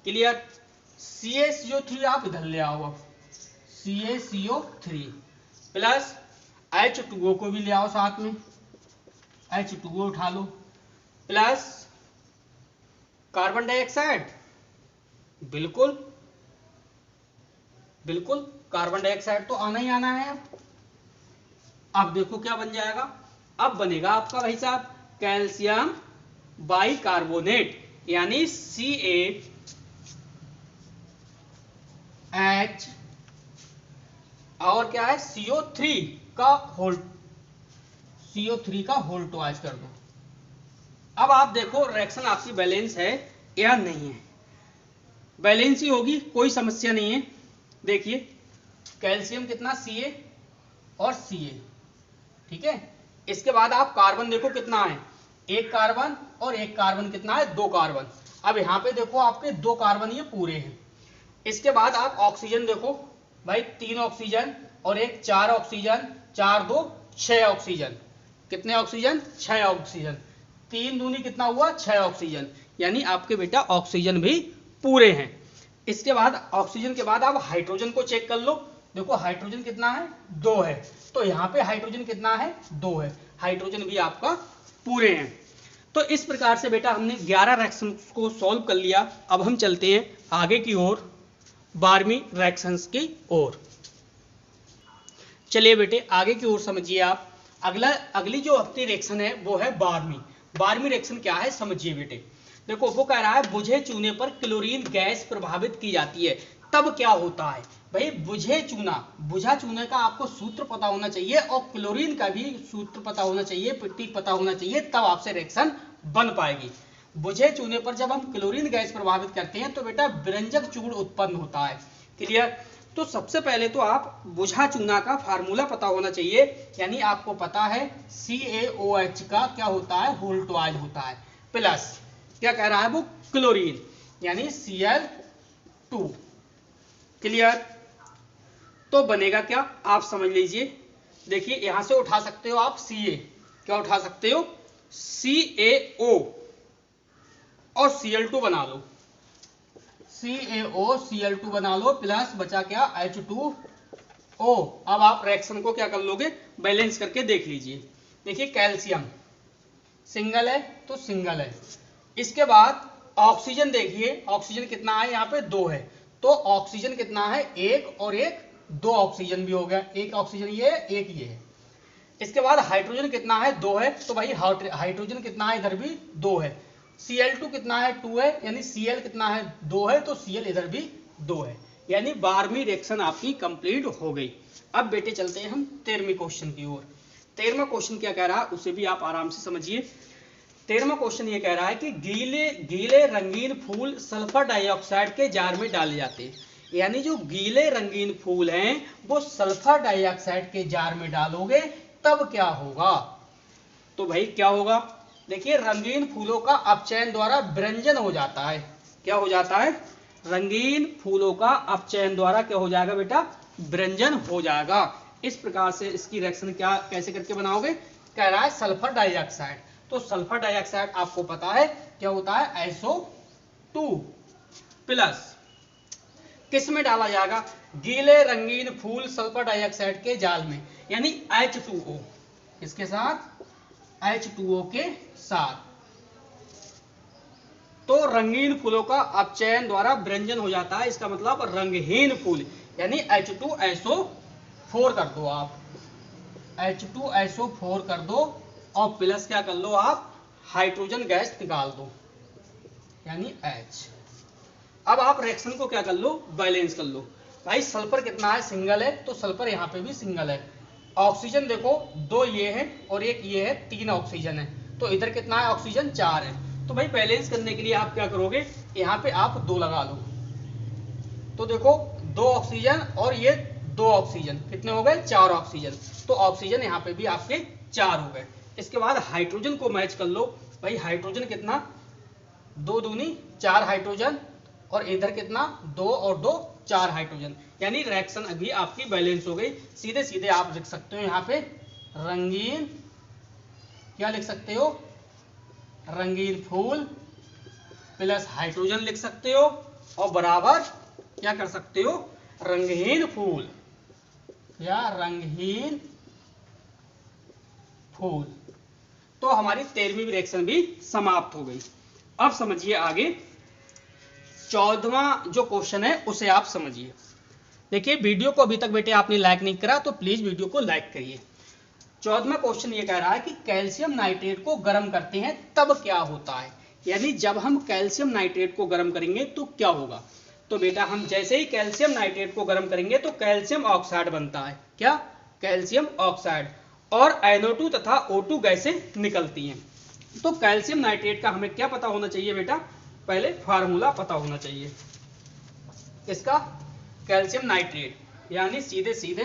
S1: क्लियर। CaCO3 आप इधर ले आओ, अब CaCO3 प्लस H2O को भी ले आओ साथ में, H2O उठा लो प्लस कार्बन डाइऑक्साइड बिल्कुल बिल्कुल, कार्बन डाइऑक्साइड तो आना ही आना है। अब देखो क्या बन जाएगा, अब बनेगा आपका भाई साहब कैल्शियम बाइकार्बोनेट, यानी CaH और क्या है CO3 का होल, CO3 का होल ट्वाइस कर दो। अब आप देखो रिएक्शन आपकी बैलेंस है या नहीं है। बैलेंस ही होगी, कोई समस्या नहीं है। देखिए कैल्शियम कितना Ca और Ca, ठीक है। इसके बाद आप कार्बन देखो कितना है, एक कार्बन और एक कार्बन कितना है, दो कार्बन। अब यहाँ पे देखो आपके दो कार्बन ये पूरे हैं। इसके बाद आप ऑक्सीजन देखो भाई, 3 ऑक्सीजन और एक 4 ऑक्सीजन, 4 2 6 ऑक्सीजन। कितने ऑक्सीजन, 6 ऑक्सीजन। 3 दूनी कितना हुआ, 6 ऑक्सीजन, यानी आपके बेटा ऑक्सीजन भी पूरे हैं। इसके बाद ऑक्सीजन के बाद आप हाइड्रोजन को चेक कर लो। देखो हाइड्रोजन कितना है, 2 है, तो यहाँ पे हाइड्रोजन कितना है, 2 है, हाइड्रोजन भी आपका पूरे हैं। तो इस प्रकार से बेटा हमने 11 रिएक्शन को सॉल्व कर लिया। अब हम चलते हैं आगे की ओर, 12वीं रिएक्शंस की ओर। चलिए बेटे आगे की ओर समझिए आप। अगली जो अपनी रिएक्शन है वो है 12वीं रिएक्शन क्या है समझिए बेटे। देखो वो कह रहा है बुझे चूने पर क्लोरीन गैस प्रभावित की जाती है, तब क्या होता है। भाई बुझे चूना, बुझा चूने का आपको सूत्र पता होना चाहिए और क्लोरीन का भी सूत्र पता होना चाहिए, प्रतीक पता होना चाहिए, तब आपसे रिएक्शन बन पाएगी। बुझे चूने पर जब हम क्लोरीन गैस प्रभावित करते हैं तो बेटा विरंजक चूर्ण उत्पन्न होता है। क्लियर। तो सबसे पहले तो आप बुझा चूना का फार्मूला पता होना चाहिए, यानी आपको पता है CaOH का क्या होता है, होल ट्वाइस होता है, प्लस क्या कह रहा है वो, क्लोरीन, यानी Cl2। क्लियर। तो बनेगा क्या, आप समझ लीजिए। देखिए यहां से उठा सकते हो आप Ca, क्या उठा सकते हो, CaO और Cl2 बना लो, CaO Cl2 बना लो, प्लस बचा क्या, H2O। अब आप रिएक्शन को क्या कर लोगे, बैलेंस करके देख लीजिए। देखिए कैल्शियम सिंगल है तो सिंगल है। इसके बाद ऑक्सीजन देखिए, ऑक्सीजन कितना है, यहाँ पे 2 है, तो ऑक्सीजन कितना है, एक और एक, 2 ऑक्सीजन भी हो गया, एक ऑक्सीजन ये है, एक ये है। इसके बाद हाइड्रोजन कितना है, 2 है, तो भाई हाइड्रोजन कितना है, इधर भी 2 है। Cl2 कितना है, 2 है, यानी Cl कितना है, 2 है, तो Cl इधर भी 2 है, यानी 12वीं रिएक्शन आपकी कंप्लीट हो गई। अब बेटे चलते हैं हम 13वें क्वेश्चन की ओर। 13वां क्वेश्चन क्या कह रहा है उसे भी आप आराम से समझिए। 13वां क्वेश्चन ये कह रहा है कि गीले रंगीन फूल सल्फर डाइऑक्साइड के जार में डाले जाते हैं, यानी जो गीले रंगीन फूल हैं वो सल्फर डाइऑक्साइड के जार में डालोगे तब क्या होगा। तो भाई क्या होगा, देखिए रंगीन फूलों का अपचयन द्वारा विरंजन हो जाता है। क्या हो जाता है, रंगीन फूलों का अपचयन द्वारा क्या हो जाएगा बेटा, विरंजन हो जाएगा। इस प्रकार से इसकी रिएक्शन क्या कैसे करके बनाओगे, कह रहा है सल्फर डाइऑक्साइड, तो सल्फर डाइऑक्साइड आपको पता है क्या होता है, SO2 प्लस किस में डाला जाएगा, गीले रंगीन फूल सल्फर डाइऑक्साइड के जाल में, यानी H2O, इसके साथ H2O के साथ। तो रंगीन फूलों का अपचयन द्वारा विरंजन हो जाता है, इसका मतलब रंगहीन फूल, यानी H2SO4 कर दो आप, H2SO4 कर दो और प्लस क्या कर लो आप, हाइड्रोजन गैस निकाल दो, यानी H। अब आप रिएक्शन को क्या कर लो, बैलेंस कर लो। भाई सल्फर कितना है, सिंगल है, तो सल्फर यहाँ पे भी सिंगल है। ऑक्सीजन देखो 2 ये है और एक ये है, 3 ऑक्सीजन है, तो इधर कितना है, ऑक्सीजन 4 है। तो भाई बैलेंस करने के लिए आप क्या करोगे, यहाँ पे आप 2 लगा लो, तो देखो 2 ऑक्सीजन और ये 2 ऑक्सीजन कितने हो गए, 4 ऑक्सीजन, तो ऑक्सीजन यहाँ पे भी आपके 4 हो गए। इसके बाद हाइड्रोजन को मैच कर लो। भाई हाइड्रोजन कितना, 2 दूनी 4 हाइड्रोजन और इधर कितना, 2 और 2 4 हाइड्रोजन, यानी रिएक्शन अभी आपकी बैलेंस हो गई। सीधे सीधे आप लिख सकते हो यहाँ पे रंगीन, क्या लिख सकते हो, रंगीन फूल प्लस हाइड्रोजन लिख सकते हो और बराबर क्या कर सकते हो, रंगहीन फूल या रंगहीन फूल। तो हमारी 13वीं रिएक्शन भी समाप्त हो गई। अब समझिए आगे 14वां जो क्वेश्चन है उसे आप समझिए। देखिए वीडियो को अभी तक बेटे आपने लाइक नहीं करा तो प्लीज वीडियो को लाइक करिए। 14वां क्वेश्चन ये कह रहा है कि कैल्शियम नाइट्रेट को गर्म करते हैं तब क्या होता है, यानी जब हम कैल्शियम नाइट्रेट को गर्म करेंगे तो क्या होगा। तो बेटा हम जैसे ही कैल्शियम नाइट्रेट को गर्म करेंगे तो कैल्शियम ऑक्साइड बनता है। क्या? कैल्शियम ऑक्साइड, और NO2 तथा O2 गैसें निकलती हैं। तो कैल्शियम नाइट्रेट का हमें क्या पता होना चाहिए बेटा, पहले फार्मूला पता होना चाहिए इसका। कैल्शियम नाइट्रेट यानी सीधे सीधे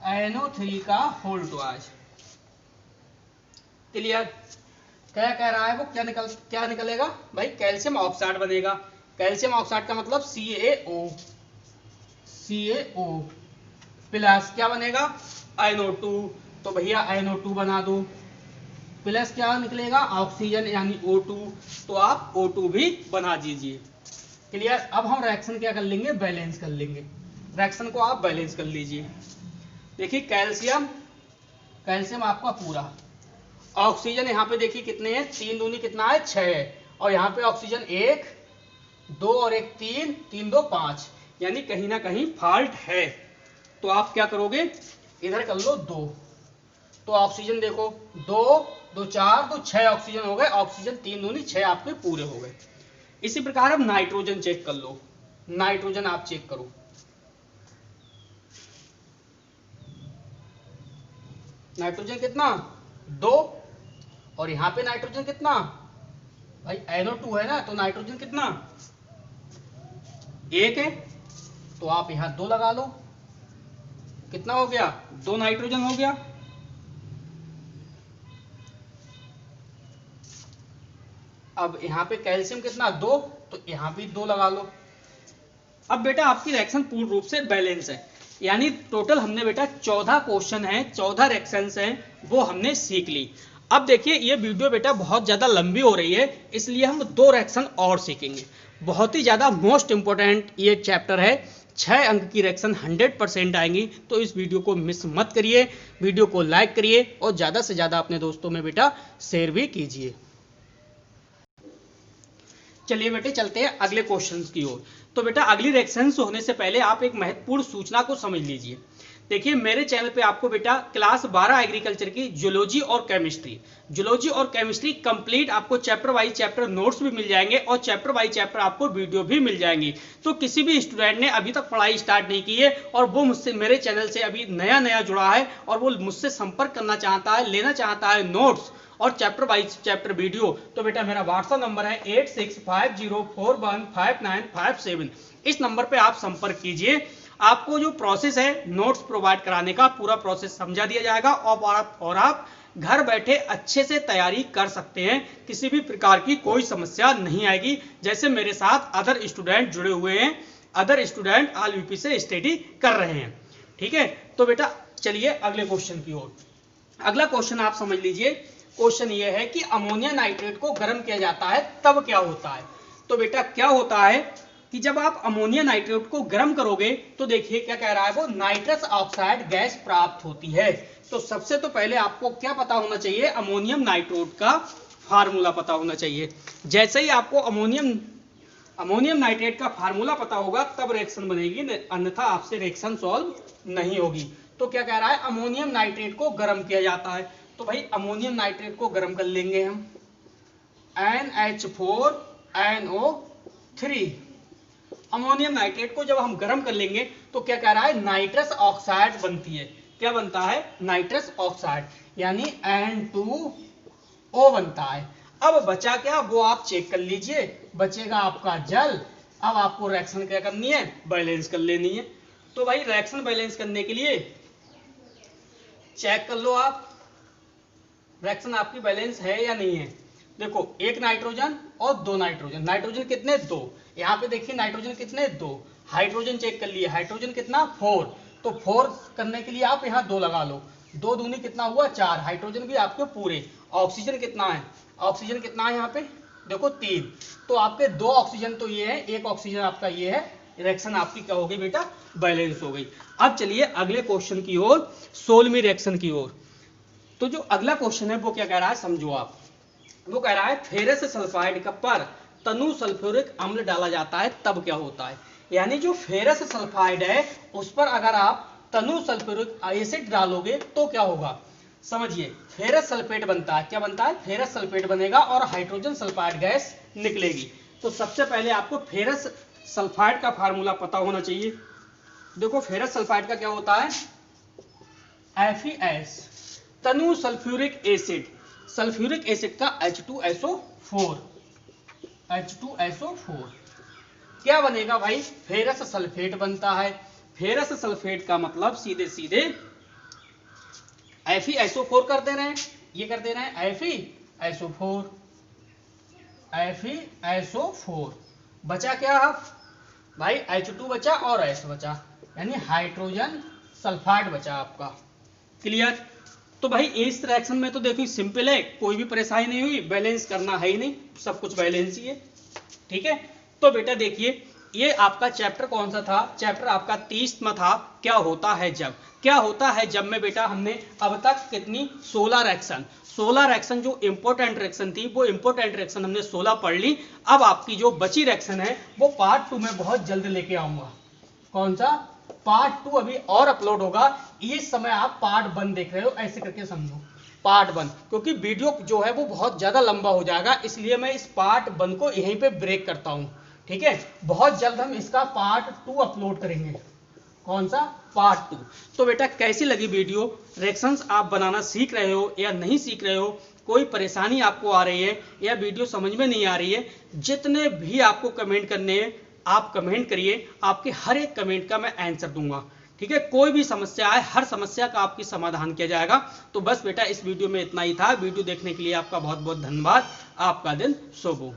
S1: CaNO3 का होल ट्वाइस। क्लियर? क्या कह रहा है वो, क्या निकलेगा भाई, कैल्शियम ऑक्साइड बनेगा। कैल्शियम ऑक्साइड का मतलब CaO प्लस क्या बनेगा, NO2। तो भैया NO2 बना दो, प्लस क्या निकलेगा, ऑक्सीजन यानी O2, तो आप O2 भी बना दीजिए। क्लियर? अब हम रिएक्शन क्या कर लेंगे, बैलेंस कर लेंगे। रिएक्शन को आप बैलेंस कर लीजिए। देखिए कैल्शियम आपका पूरा, ऑक्सीजन यहाँ पे देखिए कितने हैं, 3 दूनी कितना है 6 है, और यहाँ पे ऑक्सीजन 1 2 और 1 3, 3 2 5, यानी कहीं ना कहीं फॉल्ट है। तो आप क्या करोगे, इधर कर लो 2, तो ऑक्सीजन देखो 2 2 4 तो 6 ऑक्सीजन हो गए, ऑक्सीजन 3 दूनी 6 आपके पूरे हो गए। इसी प्रकार अब नाइट्रोजन चेक कर लो, नाइट्रोजन आप चेक करो। नाइट्रोजन कितना 2, और यहां पे नाइट्रोजन कितना भाई, NO2 है ना, तो नाइट्रोजन कितना 1 है, तो आप यहां 2 लगा लो। कितना हो गया, 2 नाइट्रोजन हो गया। अब यहां पे कैल्शियम कितना 2, तो यहां भी 2 लगा लो। अब बेटा आपकी रिएक्शन पूर्ण रूप से बैलेंस है, यानी टोटल हमने बेटा 14 क्वेश्चन है, 14 रिएक्शंस हैं, वो हमने सीख ली। अब देखिए ये वीडियो बेटा बहुत ज्यादा लंबी हो रही है, इसलिए हम 2 रिएक्शन और सीखेंगे। बहुत ही ज्यादा मोस्ट इंपोर्टेंट ये चैप्टर है, 6 अंक की रिएक्शन 100% आएंगी, तो इस वीडियो को मिस मत करिए। वीडियो को लाइक करिए और ज्यादा से ज्यादा अपने दोस्तों में बेटा शेयर भी कीजिए। चलिए बेटे चलते हैं अगले क्वेश्चन की ओर। तो बेटा अगली रिएक्शंस होने से पहले आप एक महत्वपूर्ण सूचना को समझ लीजिए। देखिए मेरे चैनल पे आपको बेटा क्लास 12 एग्रीकल्चर की जूलॉजी और केमिस्ट्री कंप्लीट आपको चैप्टर वाइज चैप्टर नोट्स भी मिल जाएंगे, और चैप्टर वाइज चैप्टर आपको वीडियो भी मिल जाएंगी। तो किसी भी स्टूडेंट ने अभी तक पढ़ाई स्टार्ट नहीं की है और वो मुझसे मेरे चैनल से अभी नया जुड़ा है और वो मुझसे संपर्क करना चाहता है, लेना चाहता है नोट्स और चैप्टर वाइज चैप्टर वीडियो, तो बेटा मेरा व्हाट्सएप नंबर है 8650415957। इस नंबर पे आप संपर्क कीजिए। आपको जो प्रोसेस है नोट्स प्रोवाइड कराने का, पूरा प्रोसेस समझा दिया जाएगा और आप घर बैठे अच्छे से तैयारी कर सकते हैं। किसी भी प्रकार की कोई समस्या नहीं आएगी। जैसे मेरे साथ अदर स्टूडेंट जुड़े हुए हैं, अदर स्टूडेंट ऑल यूपी से स्टडी कर रहे हैं। ठीक है, तो बेटा चलिए अगले क्वेश्चन की ओर। अगला क्वेश्चन आप समझ लीजिए। क्वेश्चन ये है कि अमोनिया नाइट्रेट को गर्म किया जाता है तब क्या होता है। तो बेटा क्या होता है कि जब आप अमोनिया नाइट्रेट को गर्म करोगे तो देखिए क्या कह रहा है वो, नाइट्रस ऑक्साइड गैस प्राप्त होती है। तो सबसे तो पहले आपको क्या पता होना चाहिए, अमोनियम नाइट्रेट का फार्मूला पता होना चाहिए। जैसे ही आपको अमोनियम नाइट्रेट का फार्मूला पता होगा तब रिएक्शन बनेगी, अन्यथा आपसे रिएक्शन सॉल्व नहीं होगी। तो क्या कह रहा है, अमोनियम नाइट्रेट को गर्म किया जाता है। तो भाई अमोनियम नाइट्रेट को गर्म कर लेंगे हम, NH4NO3। अमोनियम नाइट्रेट को जब हम गर्म कर लेंगे तो क्या कह रहा है, नाइट्रस ऑक्साइड बनती है। क्या बनता है, नाइट्रस ऑक्साइड, यानी N2O बनता है। अब बचा क्या, वो आप चेक कर लीजिए, बचेगा आपका जल। अब आपको रिएक्शन क्या करनी है, बैलेंस कर लेनी है। तो भाई रिएक्शन बैलेंस करने के लिए चेक कर लो आप, रिएक्शन आपकी बैलेंस है या नहीं है। देखो 1 नाइट्रोजन और 2 नाइट्रोजन, नाइट्रोजन कितने 2, यहाँ पे देखिए नाइट्रोजन कितने 2, हाइड्रोजन चेक कर लिए, हाइड्रोजन कितना 4, तो 4 करने के लिए आप यहाँ 2 लगा लो, 2 दूनी कितना हुआ 4, हाइड्रोजन भी आपके पूरे। ऑक्सीजन कितना है, ऑक्सीजन कितना है यहाँ पे देखो 3, तो आपके 2 ऑक्सीजन तो ये है, 1 ऑक्सीजन आपका ये है। रिएक्शन आपकी क्या हो गई बेटा, बैलेंस हो गई। अब चलिए अगले क्वेश्चन की ओर, 16वीं रिएक्शन की ओर। तो जो अगला क्वेश्चन है वो क्या कह रहा है समझो आप। वो कह रहा है फेरस सल्फाइड का पर तनु सल्फ्यूरिक अम्ल डाला जाता है तब क्या होता है। यानी जो फेरस सल्फाइड है उस पर अगर आप तनु सल्फ्यूरिक एसिड डालोगे तो क्या होगा, समझिए फेरस सल्फेट बनता है। क्या बनता है, फेरस सल्फेट बनेगा और हाइड्रोजन सल्फाइड गैस निकलेगी। तो सबसे पहले आपको फेरस सल्फाइड का फार्मूला पता होना चाहिए। देखो फेरस सल्फाइड का क्या होता है, FeS तनु सल्फ्यूरिक एसिड, सल्फ्यूरिक एसिड का H2SO4, H2SO4 क्या बनेगा भाई, फेरस सल्फेट बनता है। फेरस सल्फेट का मतलब सीधे सीधे FeSO4 कर दे रहे हैं, ये कर दे रहे हैं FeSO4, FeSO4 बचा क्या भाई, H2 बचा और S बचा, यानी हाइड्रोजन सल्फाइड बचा आपका। क्लियर। तो भाई इस रिएक्शन में तो देखो सिंपल है, कोई भी परेशानी नहीं हुई, बैलेंस करना है ही नहीं, सब कुछ बैलेंस ही है। ठीक है, तो बेटा देखिए ये आपका चैप्टर कौन सा था, चैप्टर आपका 30वां था, क्या होता है जब। क्या होता है जब में बेटा हमने अब तक कितनी 16 रिएक्शन जो इंपॉर्टेंट रिएक्शन थी वो इंपॉर्टेंट रिएक्शन हमने 16 पढ़ ली। अब आपकी जो बची रिएक्शन है वो पार्ट 2 में बहुत जल्द लेके आऊंगा। कौन सा, पार्ट 2 अभी और अपलोड होगा। इस समय आप पार्ट 1 देख रहे हो, ऐसे करके समझो पार्ट 1, क्योंकि वीडियो जो है वो बहुत ज्यादा लंबा हो जाएगा, इसलिए मैं इस पार्ट 1 को यहीं पे ब्रेक करता हूं। ठीक है, बहुत जल्द हम इसका पार्ट 2 अपलोड करेंगे। कौन सा, पार्ट 2। तो बेटा कैसी लगी वीडियो, रिएक्शंस आप बनाना सीख रहे हो या नहीं सीख रहे हो, कोई परेशानी आपको आ रही है या वीडियो समझ में नहीं आ रही है, जितने भी आपको कमेंट करने हैं आप कमेंट करिए, आपके हर एक कमेंट का मैं आंसर दूंगा। ठीक है, कोई भी समस्या है हर समस्या का आपकी समाधान किया जाएगा। तो बस बेटा इस वीडियो में इतना ही था। वीडियो देखने के लिए आपका बहुत बहुत धन्यवाद। आपका दिन शुभ हो।